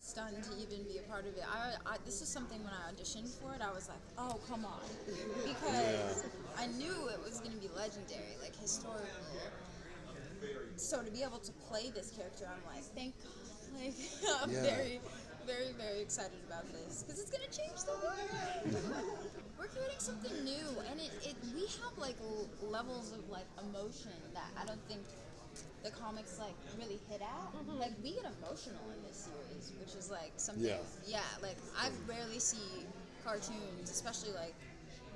Stunned to even be a part of it. This is something when I auditioned for it, I was like, oh, come on. Because I knew it was going to be legendary, like historical. So to be able to play this character, I'm like, thank God. Like, I'm very, very, very excited about this. Because it's going to change the world. We're creating something new. And we have like levels of like emotion that I don't think the comics like really hit at. Like we get emotional in this series, which is like something. Like I rarely see cartoons, especially like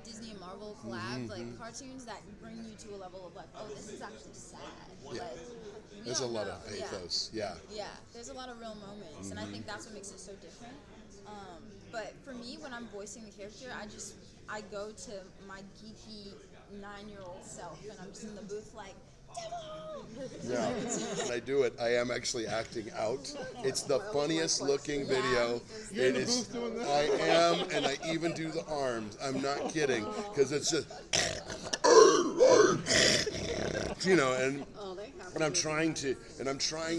Disney and Marvel collab, like cartoons that bring you to a level of like, oh, this is actually sad. Like, there's a lot of pathos. Yeah, there's a lot of real moments, and I think that's what makes it so different. But for me, when I'm voicing the character, I go to my geeky 9-year-old self, and I'm just in the booth like, yeah. When I do it, I am actually acting out. It's the funniest looking video. It is. I am, and I even do the arms. I'm not kidding, because it's just, and I'm trying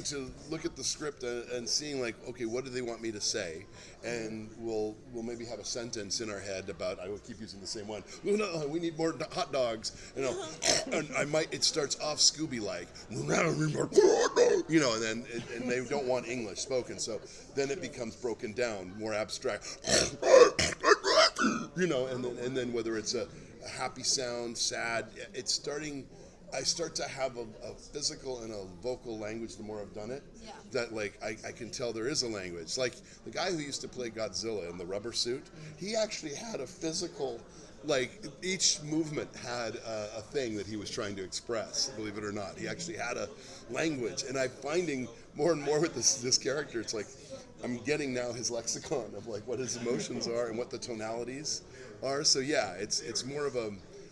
to look at the script and seeing like, okay, what do they want me to say? And we'll maybe have a sentence in our head about, I will keep using the same one. Oh, no, we need more hot dogs. And it starts off Scooby-like, and then and they don't want English spoken, so then it becomes broken down, more abstract, and then whether it's a happy sound, sad, it's starting. I start to have a physical and a vocal language the more I've done it. Yeah. That like I can tell there is a language. Like the guy who used to play Godzilla in the rubber suit, he actually had a physical, like each movement had a thing that he was trying to express, believe it or not. He actually had a language. And I'm finding more and more with this character, it's like I'm getting now his lexicon of like what his emotions are and what the tonalities are. So yeah, it's more of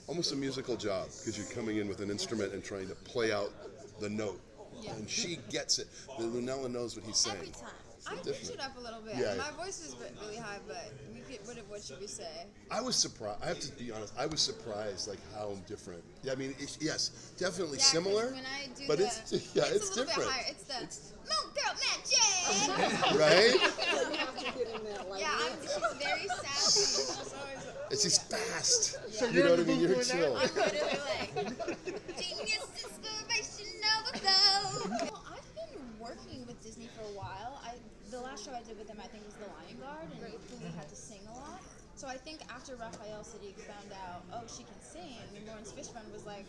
almost a musical job, because you're coming in with an instrument and trying to play out the note. Yeah. And she gets it. Lunella knows what he's saying. Every time. I pitch it up a little bit. Yeah. My voice is really high, but what should we say? I was surprised. I have to be honest. I was surprised, like how different. Yeah, I mean, yes, definitely similar. When I do but it's different. A little bit higher. It's the Moon Girl Magic. Right? Yeah, she's very sassy. And she's fast. So you know what I mean? You're chill. I'm literally like, genius inspiration overflow. Well, I've been working with Disney for a while. The last show I did with them, I think, was The Lion Guard, and we had to sing a lot. So I think after Raphael Sadiq found out, oh, she can sing, and Lawrence Fishburne was like,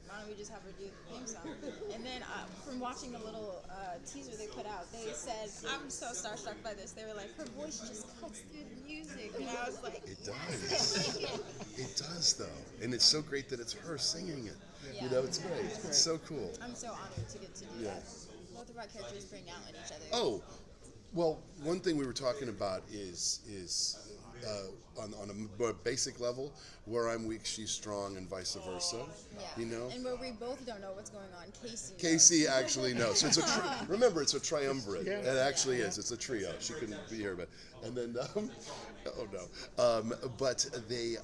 why don't we just have her do the theme song? And then from watching the little teaser they put out, they said, I'm so starstruck by this. They were like, her voice just cuts through the music. And I was like, it does. It does, though. And it's so great that it's her singing it. Yeah. It's great. It's so cool. I'm so honored to get to do that. Both of our characters bring out in each other. Oh, well, one thing we were talking about is on a more basic level, where I'm weak, she's strong, and vice versa. Yeah. And where we both don't know what's going on, Casey actually knows. So it's remember, it's a triumvirate. It actually is. It's a trio. She couldn't be here, but and then but they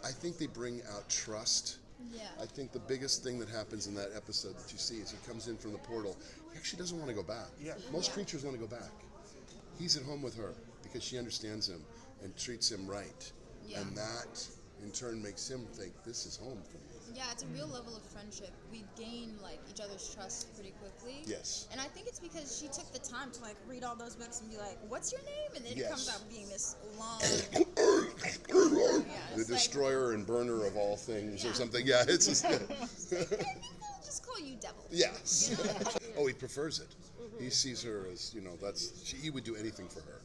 I think they bring out trust. Yeah. I think the biggest thing that happens in that episode that you see is he comes in from the portal. He actually doesn't want to go back. Yeah. Most creatures want to go back. He's at home with her because she understands him and treats him right. Yeah. And that, in turn, makes him think, this is home for me. Yeah, it's a real level of friendship. We gain, like, each other's trust pretty quickly. Yes. And I think it's because she took the time to, like, read all those books and be like, what's your name? And then it comes out being this long... the destroyer and burner of all things or something. Yeah, it's just... I'll just call you Devil. Yes. Oh, he prefers it. He sees her as, he would do anything for her.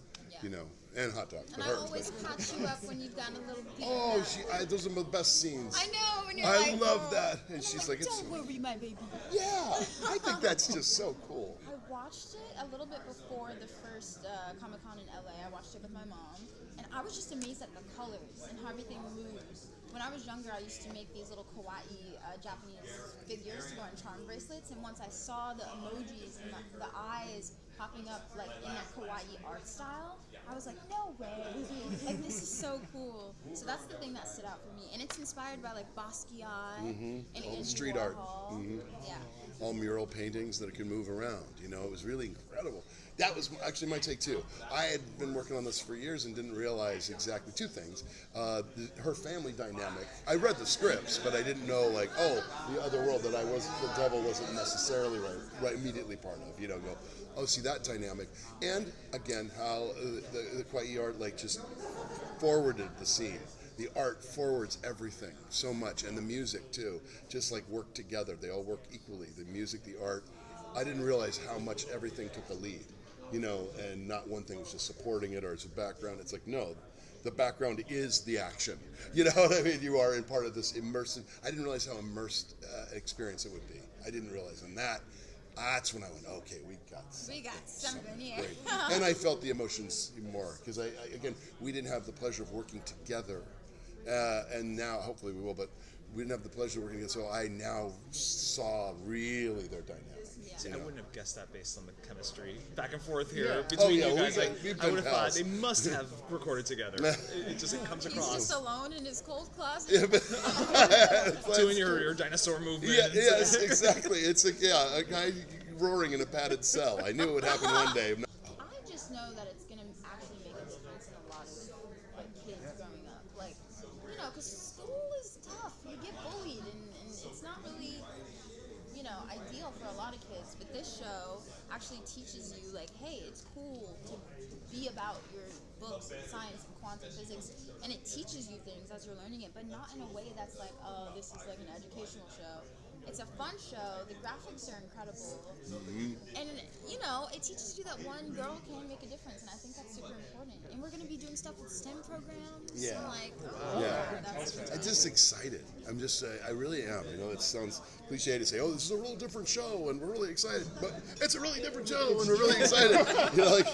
And hot dogs. And I always catch you up when you've gotten a little beat. Oh, those are the best scenes. I know. When you're I love that. And she's like, don't worry, my baby. Yeah, I think that's just so cool. I watched it a little bit before the first Comic-Con in LA. I watched it with my mom. And I was just amazed at the colors and how everything moves. When I was younger, I used to make these little kawaii Japanese figures to go on charm bracelets. And once I saw the emojis and the eyes popping up like in that kawaii art style, I was like, no way. Like, this is so cool. So that's the thing that stood out for me. And it's inspired by like Basquiat and all the Andy street Warhol. art. Yeah. all mural paintings that could move around. You know, it was really incredible. That was actually my take too. I had been working on this for years and didn't realize exactly two things. Her family dynamic. I read the scripts, but I didn't know like, oh, the other world that the devil wasn't necessarily right immediately part of. You know, go, oh, see that dynamic. And again, how the Kawaii art like just forwarded the scene. The art forwards everything so much, and the music too. Just like work together. They all work equally. The music, the art. I didn't realize how much everything took a lead. You know, and not one thing was just supporting it or it's a background. It's like, no, the background is the action. You know what I mean? You are in part of this immersive. I didn't realize how immersed experience it would be. I didn't realize. And that's when I went, okay, we got something here. Great. And I felt the emotions more because, again, we didn't have the pleasure of working together. And now, hopefully we will, but we didn't have the pleasure of working together. So I now saw really their dynamic. See, I wouldn't have guessed that based on the chemistry back and forth here between you guys. I would have thought they must have recorded together. It comes across. He's just alone in his cold closet. Doing your dinosaur movement. Yeah, yes, exactly. It's a guy roaring in a padded cell. I knew it would happen one day. I just know that it's going to actually make a difference in a lot of like kids growing up. Like, you know, because school is tough. You get bullied, and it's not really, you know, ideal for a lot of kids. But this show actually teaches you, like, hey, it's cool to be about your books and science and quantum physics, and it teaches you things as you're learning it, but not in a way that's like, oh, this is like an educational show. It's a fun show. The graphics are incredible. And, you know, it teaches you that one girl can make a difference, and I think that's super important. And we're going to be doing stuff with STEM programs. Yeah. And like, that's I'm just excited. I'm just, I really am. You know, it sounds cliche to say, oh, this is a real different show, and we're really excited. But it's a really different show, and we're really excited. You know, like,